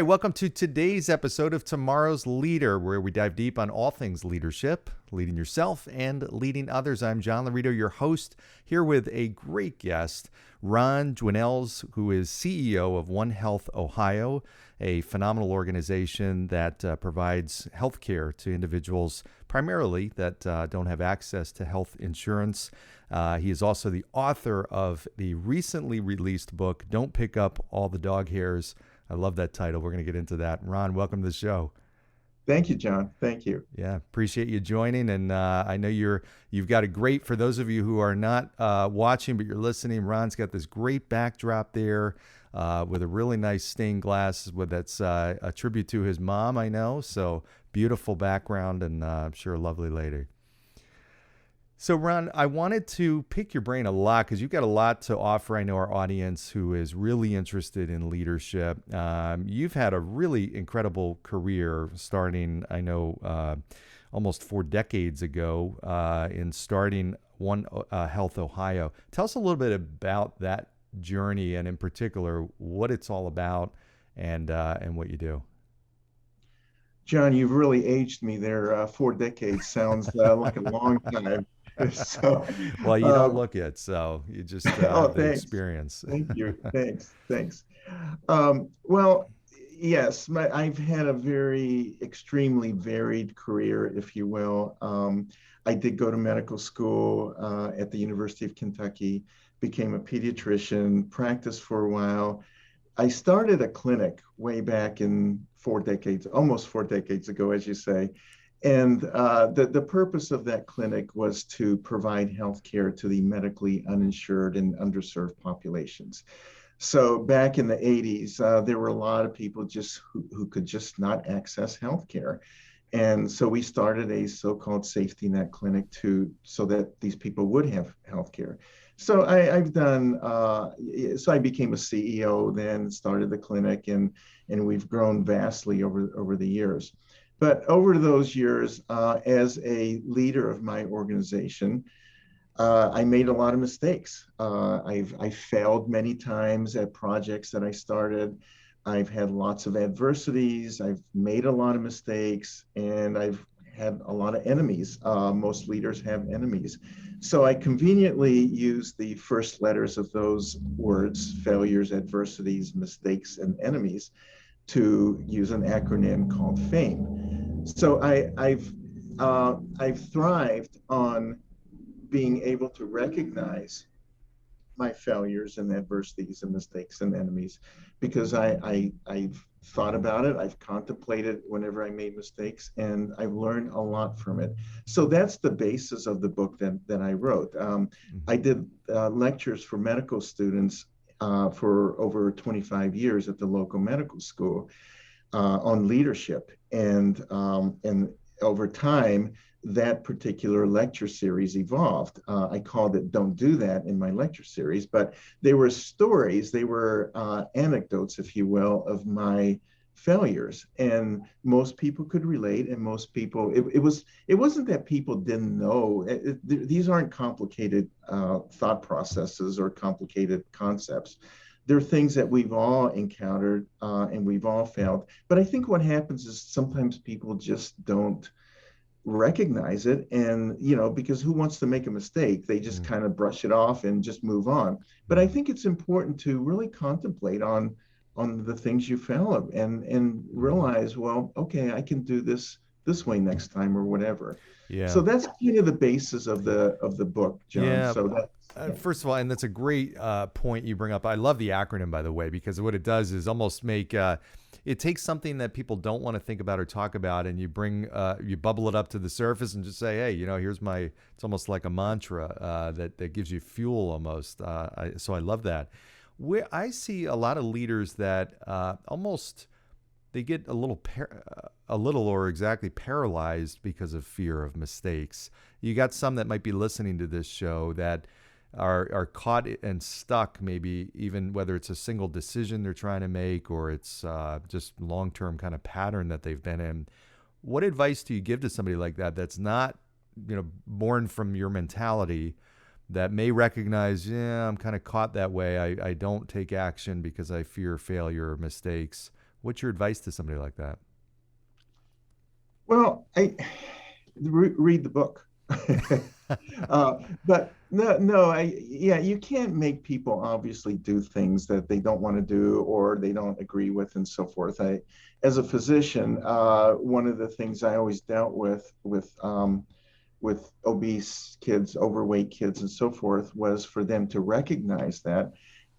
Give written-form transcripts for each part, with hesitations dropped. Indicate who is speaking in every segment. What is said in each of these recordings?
Speaker 1: right, welcome to today's episode of Tomorrow's Leader, where we dive deep on all things leadership, leading yourself and leading others. I'm John Laurito, your host, here with a great guest, Ron Dwinnells, who is CEO of One Health Ohio, a phenomenal organization that provides health care to individuals primarily that don't have access to health insurance. He is also the author of the recently released book, Don't Pick Up All the Dog Hairs. I love that title. We're going to get into that. Ron, welcome to the show.
Speaker 2: Thank you, John. Thank you.
Speaker 1: Yeah, appreciate you joining. And I know you've got a great, for those of you who are not watching, but you're listening, Ron's got this great backdrop there with a really nice stained glass that's a tribute to his mom, I know. So beautiful background, and I'm sure a lovely lady. So, Ron, I wanted to pick your brain a lot because you've got a lot to offer. I know our audience who is really interested in leadership. You've had a really incredible career starting, I know, almost 4 decades ago in starting One Health Ohio. Tell us a little bit about that journey and in particular what it's all about and what you do.
Speaker 2: John, you've really aged me there. 4 decades sounds like a long time. So,
Speaker 1: Well, you don't
Speaker 2: um,
Speaker 1: look it, so you just
Speaker 2: oh,
Speaker 1: have the
Speaker 2: thanks.
Speaker 1: experience.
Speaker 2: Thank you. Thanks. Well, yes, I've had a very extremely varied career, if you will. I did go to medical school at the University of Kentucky, became a pediatrician, practiced for a while. I started a clinic way back in 4 decades, almost 4 decades ago, as you say. And the purpose of that clinic was to provide health care to the medically uninsured and underserved populations. So back in the 80s, there were a lot of people who could just not access health care. And so we started a so-called safety net clinic so that these people would have health care. So so I became a CEO, then started the clinic, and we've grown vastly over the years. But over those years, as a leader of my organization, I made a lot of mistakes. I failed many times at projects that I started. I've had lots of adversities. I've made a lot of mistakes, and I've had a lot of enemies. Most leaders have enemies. So I conveniently use the first letters of those words, failures, adversities, mistakes, and enemies, to use an acronym called FAME. So I've thrived on being able to recognize my failures and adversities and mistakes and enemies because I've thought about it. I've contemplated whenever I made mistakes, and I've learned a lot from it. So that's the basis of the book that I wrote. I did lectures for medical students for over 25 years at the local medical school on leadership. And over time, that particular lecture series evolved. I called it Don't Do That in my lecture series, but they were stories, they were anecdotes, if you will, of my failures. And most people could relate, and most people, it wasn't that people didn't know. These aren't complicated thought processes or complicated concepts. They're things that we've all encountered and we've all failed. But I think what happens is sometimes people just don't recognize it, and because who wants to make a mistake? They just kind of brush it off and just move on. But I think it's important to really contemplate on the things you fail at and realize, well, okay, I can do this way next time or whatever.
Speaker 1: Yeah.
Speaker 2: So that's kind of the basis of the book, John.
Speaker 1: Yeah.
Speaker 2: So that's
Speaker 1: First of all, and that's a great point you bring up. I love the acronym, by the way, because what it does is almost make it takes something that people don't want to think about or talk about, and you bubble it up to the surface and just say, hey, here's it's almost like a mantra that gives you fuel almost. So I love that. Where I see a lot of leaders that almost they get a little or exactly paralyzed because of fear of mistakes. You got some that might be listening to this show that are caught and stuck, maybe even whether it's a single decision they're trying to make or it's just long-term kind of pattern that they've been in. What advice do you give to somebody like that that's not, born from your mentality, that may recognize, I'm kind of caught that way. I don't take action because I fear failure or mistakes. What's your advice to somebody like that?
Speaker 2: Well, I read the book. But no, yeah, you can't make people obviously do things that they don't want to do or they don't agree with and so forth. As a physician, one of the things I always dealt with obese kids, overweight kids, and so forth, was for them to recognize that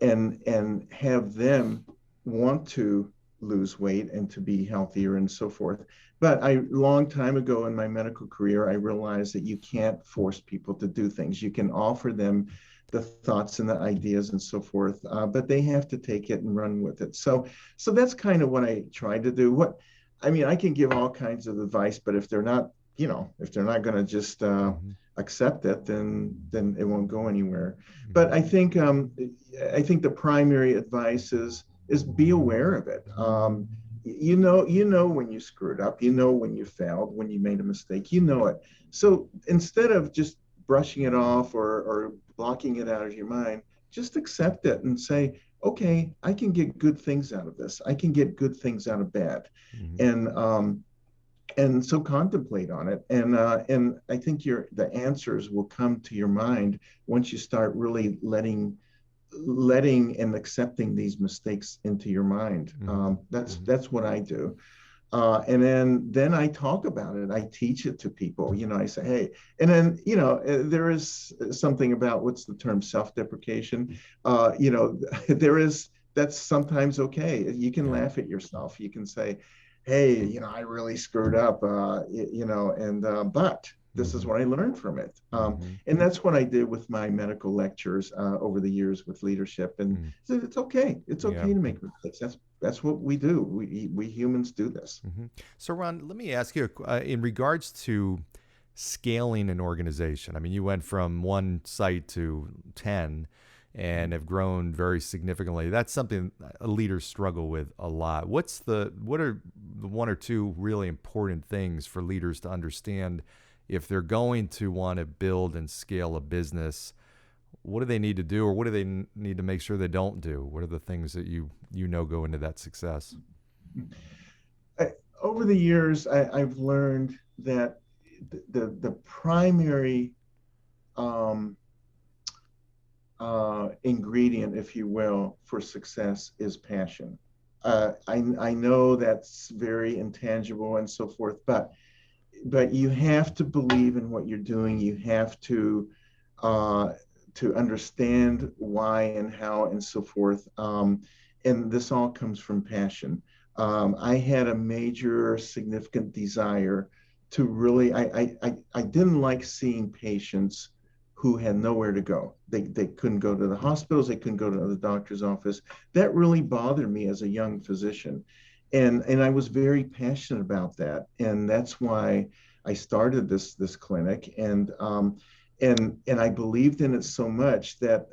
Speaker 2: and have them want to lose weight and to be healthier and so forth. But long time ago in my medical career, I realized that you can't force people to do things. You can offer them the thoughts and the ideas and so forth, but they have to take it and run with it. So that's kind of what I try to do. I mean, I can give all kinds of advice, but if they're not, if they're not going to just
Speaker 1: Mm-hmm.
Speaker 2: accept it, then it won't go anywhere. But
Speaker 1: Mm-hmm.
Speaker 2: I think the primary advice is be aware of it. You know when you screwed up, you know when you failed, when you made a mistake, you know it. So instead of just brushing it off or blocking it out of your mind, just accept it and say, okay, I can get good things out of this. I can get good things out of bad.
Speaker 1: Mm-hmm.
Speaker 2: And so contemplate on it, and I think the answers will come to your mind once you start really letting and accepting these mistakes into your mind.
Speaker 1: Mm-hmm. Mm-hmm.
Speaker 2: That's what I do. And then I talk about it. I teach it to people. I say, hey, and then there is something about, what's the term, self-deprecation. There is, that's sometimes okay. You can
Speaker 1: Yeah.
Speaker 2: laugh at yourself. You can say, hey, I really screwed up. And but this is
Speaker 1: Mm-hmm.
Speaker 2: what I learned from it.
Speaker 1: Mm-hmm.
Speaker 2: And that's what I did with my medical lectures over the years with leadership. And
Speaker 1: Mm-hmm.
Speaker 2: so it's okay. It's
Speaker 1: Yeah.
Speaker 2: okay to make mistakes. That's what we do. We humans do this.
Speaker 1: Mm-hmm. So, Ron, let me ask you in regards to scaling an organization. I mean, you went from one site to 10 and have grown very significantly. That's something leaders struggle with a lot. What are the one or two really important things for leaders to understand if they're going to want to build and scale a business? What do they need to do, or what do they need to make sure they don't do? What are the things that you know go into that success?
Speaker 2: I, Over the years, I've learned that the primary um, ingredient, if you will, for success is passion. I know that's very intangible and so forth, but you have to believe in what you're doing. You have uh, to understand why and how and so forth. And this all comes from passion. I had a major significant desire to really, I didn't like seeing patients who had nowhere to go. They couldn't go to the hospitals, they couldn't go to the doctor's office. That really bothered me as a young physician. And I was very passionate about that. And that's why I started this clinic. And I believed in it so much that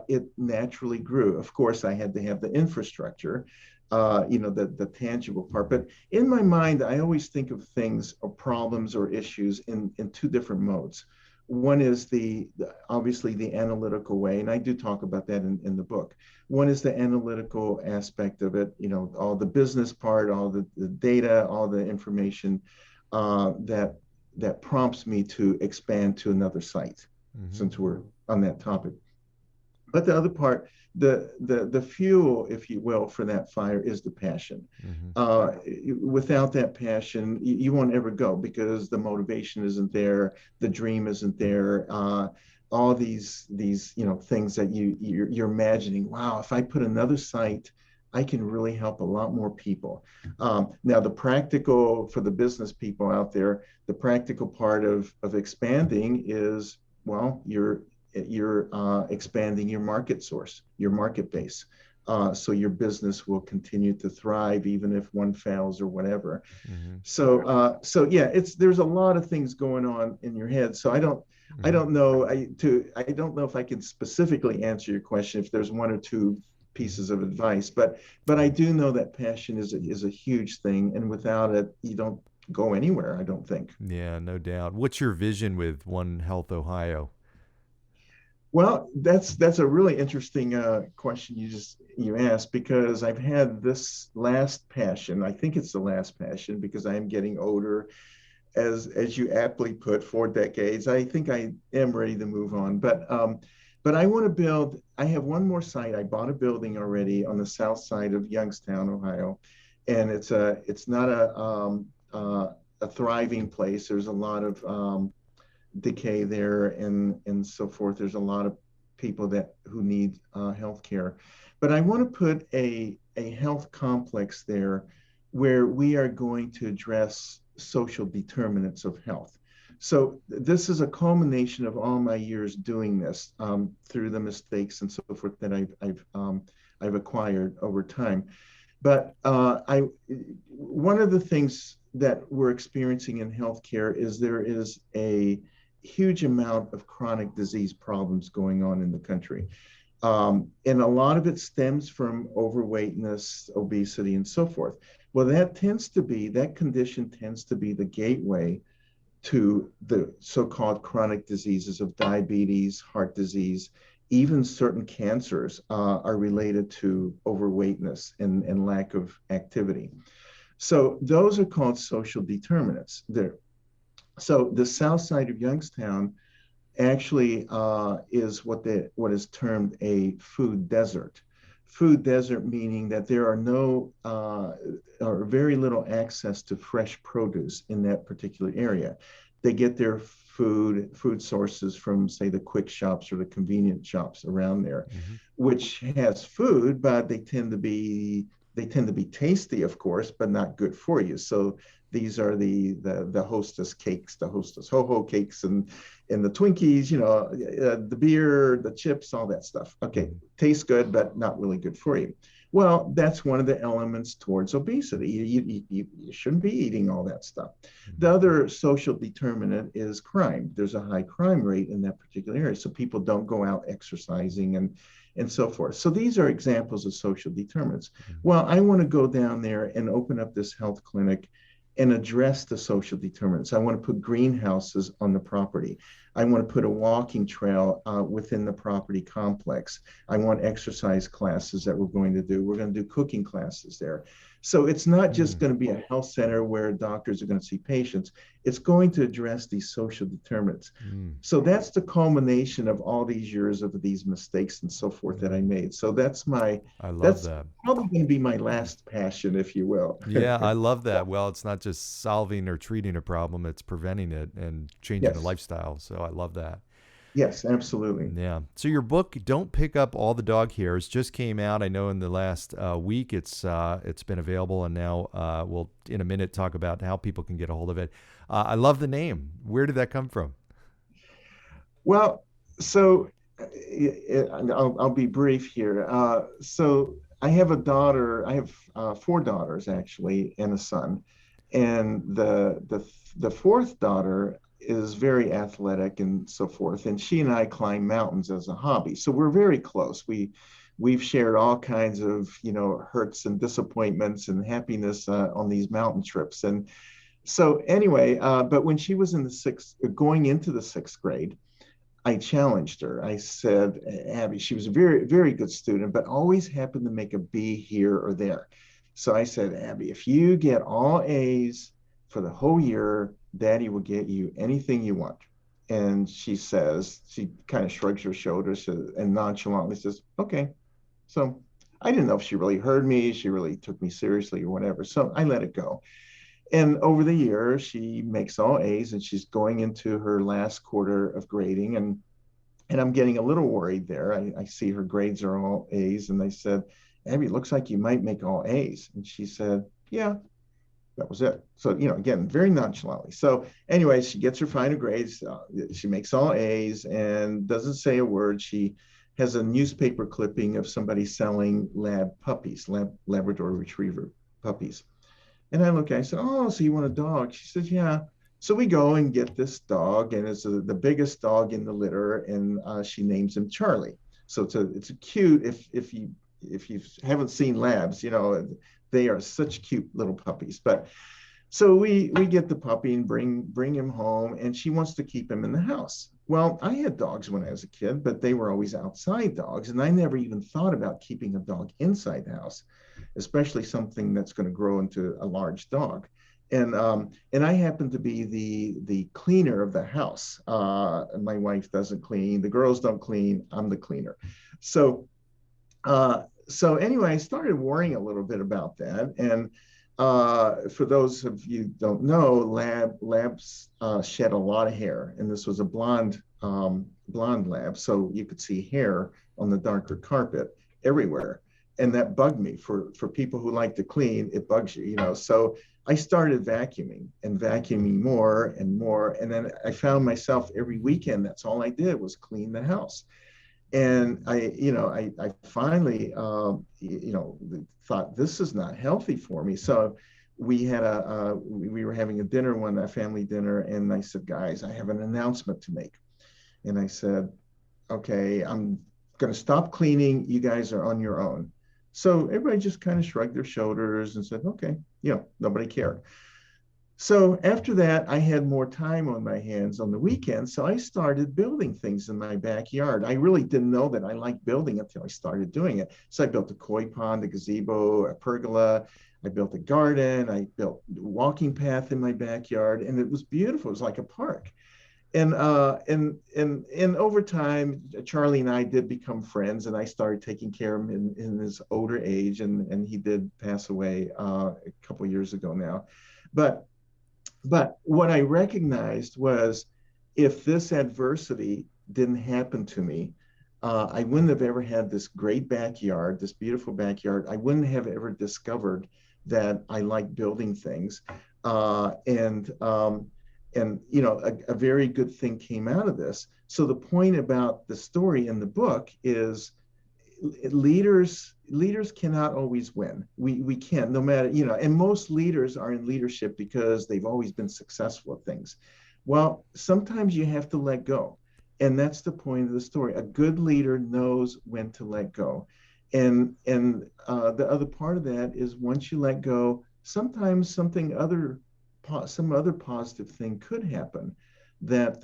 Speaker 2: it naturally grew. Of course, I had to have the infrastructure, the tangible part. But in my mind, I always think of things or problems or issues in two different modes. One is obviously the analytical way, and I do talk about that in the book. One is the analytical aspect of it, all the business part, all the data, all the information that prompts me to expand to another site,
Speaker 1: Mm-hmm.
Speaker 2: since we're on that topic. But the other part, the fuel, if you will, for that fire is the passion.
Speaker 1: Mm-hmm.
Speaker 2: Uh, Without that passion, you won't ever go, because the motivation isn't there, the dream isn't there. All these things that you're imagining. Wow, if I put another site, I can really help a lot more people. Now, the practical, for the business people out there, the practical part of expanding is, well, you're expanding your market source, your market base. So your business will continue to thrive even if one fails or whatever.
Speaker 1: Mm-hmm.
Speaker 2: So yeah, there's a lot of things going on in your head. So I
Speaker 1: Mm-hmm.
Speaker 2: don't know I don't know if I can specifically answer your question, if there's one or two pieces of advice, but I do know that passion is a huge thing, and without it, you don't go anywhere, I don't think.
Speaker 1: Yeah, no doubt. What's your vision with One Health Ohio?
Speaker 2: Well, that's a really interesting question you asked, because I've had this last passion. I think it's the last passion because I am getting older, as you aptly put, 4 decades. I think I am ready to move on. But I want to build. I have one more site. I bought a building already on the south side of Youngstown, Ohio, and it's not a thriving place. There's a lot of decay there and so forth. There's a lot of people that who need health care. But I want to put a health complex there where we are going to address social determinants of health. So this is a culmination of all my years doing this, through the mistakes and so forth that I've acquired over time. But one of the things that we're experiencing in healthcare is there is a huge amount of chronic disease problems going on in the country. And a lot of it stems from overweightness, obesity, and so forth. Well, that condition tends to be the gateway to the so-called chronic diseases of diabetes, heart disease, even certain cancers are related to overweightness and lack of activity. So those are called social determinants. So the south side of Youngstown actually is what is termed a food desert. Food desert meaning that there are no or very little access to fresh produce in that particular area. They get their food sources from, say, the quick shops or the convenient shops around there,
Speaker 1: Mm-hmm.
Speaker 2: which has food, but they tend to be tasty, of course, but not good for you. So these are the hostess cakes, the hostess ho-ho cakes, and the Twinkies, the beer, the chips, all that stuff. Okay,
Speaker 1: Mm-hmm.
Speaker 2: tastes good, but not really good for you. Well, that's one of the elements towards obesity. You shouldn't be eating all that stuff. The other social determinant is crime. There's a high crime rate in that particular area, so people don't go out exercising and so forth. So these are examples of social determinants. Well, I want to go down there and open up this health clinic and address the social determinants. I want to put greenhouses on the property. I want to put a walking trail within the property complex. I want exercise classes that we're going to do. We're going to do cooking classes there. So it's not just going to be a health center where doctors are going to see patients. It's going to address these social determinants.
Speaker 1: Mm.
Speaker 2: So that's the culmination of all these years of these mistakes and so forth that I made. So that's
Speaker 1: I love
Speaker 2: that's
Speaker 1: that.
Speaker 2: probably going to be my last passion, if you will.
Speaker 1: Yeah, I love that. Well, it's not just solving or treating a problem, it's preventing it and changing a
Speaker 2: Yes.
Speaker 1: lifestyle. So I love that.
Speaker 2: Yes, absolutely.
Speaker 1: Yeah. So your book, "Don't Pick Up All the Dog Hairs," just came out. I know in the last week it's been available, and now we'll in a minute talk about how people can get a hold of it. I love the name. Where did that come from?
Speaker 2: Well, so I'll be brief here. So I have a daughter. I have four daughters actually, and a son. And the fourth daughter is very athletic and so forth. And she and I climb mountains as a hobby. So we're very close. We've shared all kinds of hurts and disappointments and happiness on these mountain trips. And so anyway, but when she was in the going into the sixth grade, I challenged her. I said, Abby, she was a very, very good student, but always happened to make a B here or there. So I said, Abby, if you get all A's for the whole year, Daddy will get you anything you want. And she kind of shrugs her shoulders and nonchalantly says, okay. So I didn't know if she really heard me, she really took me seriously or whatever. So I let it go. And over the year, she makes all A's and she's going into her last quarter of grading. And I'm getting a little worried there. I see her grades are all A's. And I said, Abby, it looks like you might make all A's. And she said, yeah, that was it. So, again, very nonchalantly. So anyway, she gets her final grades. She makes all A's and doesn't say a word. She has a newspaper clipping of somebody selling Labrador Retriever puppies. And I look at it, I said, oh, so you want a dog? She says, yeah. So we go and get this dog, and it's the biggest dog in the litter, and she names him Charlie. So it's a cute, if you haven't seen labs, they are such cute little puppies. But so we get the puppy and bring him home, and she wants to keep him in the house. Well, I had dogs when I was a kid, but they were always outside dogs. And I never even thought about keeping a dog inside the house, especially something that's going to grow into a large dog. And I happen to be the cleaner of the house. My wife doesn't clean, the girls don't clean, I'm the cleaner. So anyway, I started worrying a little bit about that. And for those of you who don't know, labs shed a lot of hair, and this was a blonde lab, so you could see hair on the darker carpet everywhere, and that bugged me. For people who like to clean, it bugs you, you know. So I started vacuuming and vacuuming more and more, and then I found myself every weekend. That's all I did was clean the house. And I finally, thought this is not healthy for me. So we were having a family dinner, and I said, guys, I have an announcement to make. And I said, okay, I'm going to stop cleaning. You guys are on your own. So everybody just kind of shrugged their shoulders and said, okay, nobody cared. So after that, I had more time on my hands on the weekends. So I started building things in my backyard. I really didn't know that I liked building until I started doing it. So I built a koi pond, a gazebo, a pergola. I built a garden. I built a walking path in my backyard, and it was beautiful. It was like a park. And over time, Charlie and I did become friends, and I started taking care of him in his older age, and he did pass away a couple of years ago now. But what I recognized was, if this adversity didn't happen to me, I wouldn't have ever had this great backyard, this beautiful backyard. I wouldn't have ever discovered that I like building things. A very good thing came out of this. So the point about the story in the book is, leaders cannot always win. We can't, no matter, and most leaders are in leadership because they've always been successful at things. Well, sometimes you have to let go. And that's the point of the story. A good leader knows when to let go. And the other part of that is, once you let go, sometimes some other positive thing could happen that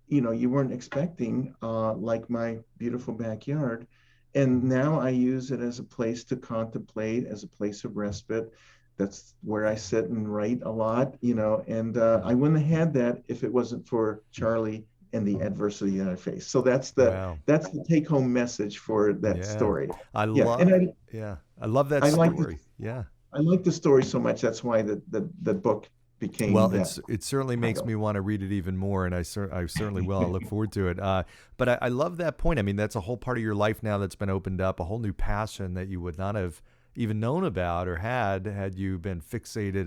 Speaker 2: you weren't expecting, like my beautiful backyard. And now I use it as a place to contemplate, as a place of respite. That's where I sit and write a lot, and I wouldn't have had that if it wasn't for Charlie and the adversity that I faced. So that's
Speaker 1: Wow.
Speaker 2: the take home message for that
Speaker 1: Yeah.
Speaker 2: story.
Speaker 1: I
Speaker 2: Yeah.
Speaker 1: love,
Speaker 2: And
Speaker 1: yeah. I love that
Speaker 2: I like the,
Speaker 1: story. Yeah.
Speaker 2: I like the story so much. That's why the book became
Speaker 1: Well,
Speaker 2: that
Speaker 1: it certainly makes me
Speaker 2: title.
Speaker 1: want to read it even more, and I certainly will. I look forward to it. But I love that point. I mean, that's a whole part of your life now that's been opened up, a whole new passion that you would not have even known about or had you been fixated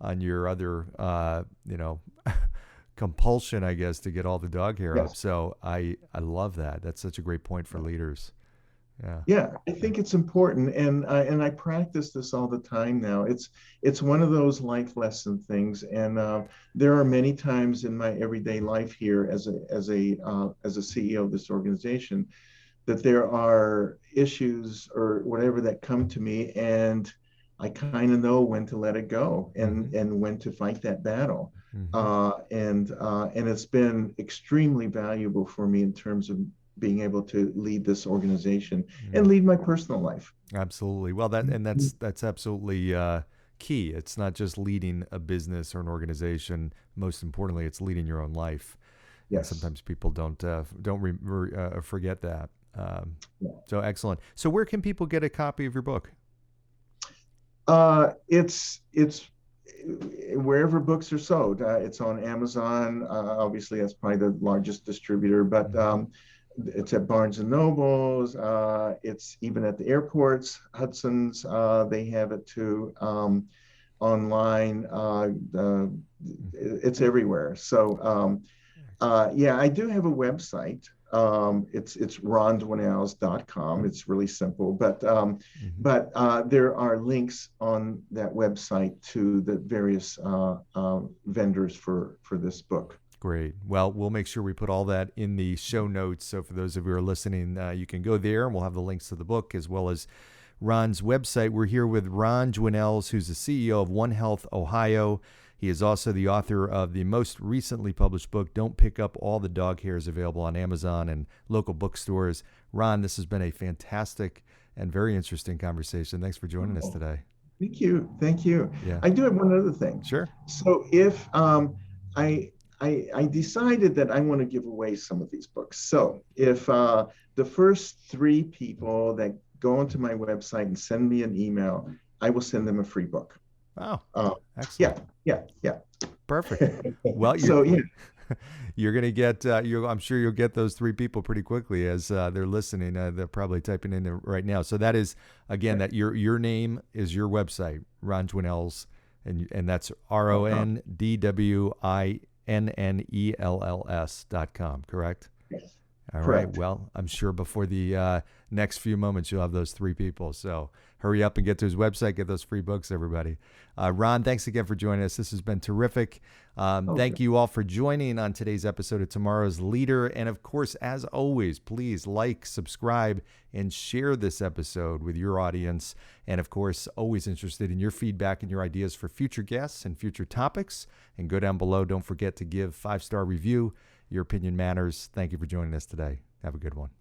Speaker 1: on your other compulsion, I guess, to get all the dog hair up.
Speaker 2: Yes.
Speaker 1: So I love that. That's such a great point for leaders. Yeah.
Speaker 2: Yeah, I think it's important, and I practice this all the time now. It's one of those life lesson things, and there are many times in my everyday life here as a CEO of this organization, that there are issues or whatever that come to me, and I kind of know when to let it go,
Speaker 1: Mm-hmm.
Speaker 2: and when to fight that battle.
Speaker 1: Mm-hmm.
Speaker 2: And it's been extremely valuable for me in terms of being able to lead this organization and
Speaker 1: Mm.
Speaker 2: lead my personal life.
Speaker 1: Absolutely. Well, that's absolutely key. It's not just leading a business or an organization. Most importantly, it's leading your own life. And
Speaker 2: Yes.
Speaker 1: sometimes people don't forget that.
Speaker 2: Yeah.
Speaker 1: So excellent. So where can people get a copy of your book?
Speaker 2: It's wherever books are sold. It's on Amazon. Obviously, that's probably the largest distributor, but
Speaker 1: Mm-hmm.
Speaker 2: it's at Barnes and Nobles. It's even at the airports, Hudson's. They have it too. Online. It's everywhere. So yeah, I do have a website. It's rondwinnells.com. It's really simple,
Speaker 1: Mm-hmm.
Speaker 2: there are links on that website to the various vendors for this book.
Speaker 1: Great. Well, we'll make sure we put all that in the show notes. So for those of you who are listening, you can go there and we'll have the links to the book as well as Ron's website. We're here with Ron Dwinnells, who's the CEO of One Health Ohio. He is also the author of the most recently published book, Don't Pick Up All the Dog Hairs, available on Amazon and local bookstores. Ron, this has been a fantastic and very interesting conversation. Thanks for joining us today.
Speaker 2: Thank you. Thank you.
Speaker 1: Yeah.
Speaker 2: I do have one other thing.
Speaker 1: Sure.
Speaker 2: So if I decided that I want to give away some of these books. So if the first 3 people that go onto my website and send me an email, I will send them a free book.
Speaker 1: Oh,
Speaker 2: excellent. Yeah.
Speaker 1: Perfect. Well, you're going to get, I'm sure you'll get those 3 people pretty quickly as they're listening. They're probably typing in there right now. So that is, again, that your name is your website, Ron Dwinnells, and that's RONDWINNELLS.com, correct?
Speaker 2: Yes.
Speaker 1: All
Speaker 2: Correct.
Speaker 1: right. Well, I'm sure before the next few moments, you'll have those 3 people. So hurry up and get to his website, get those free books, everybody. Ron, thanks again for joining us. This has been terrific. Thank you all for joining on today's episode of Tomorrow's Leader. And of course, as always, please like, subscribe, and share this episode with your audience. And of course, always interested in your feedback and your ideas for future guests and future topics. And go down below. Don't forget to give 5-star review. Your opinion matters. Thank you for joining us today. Have a good one.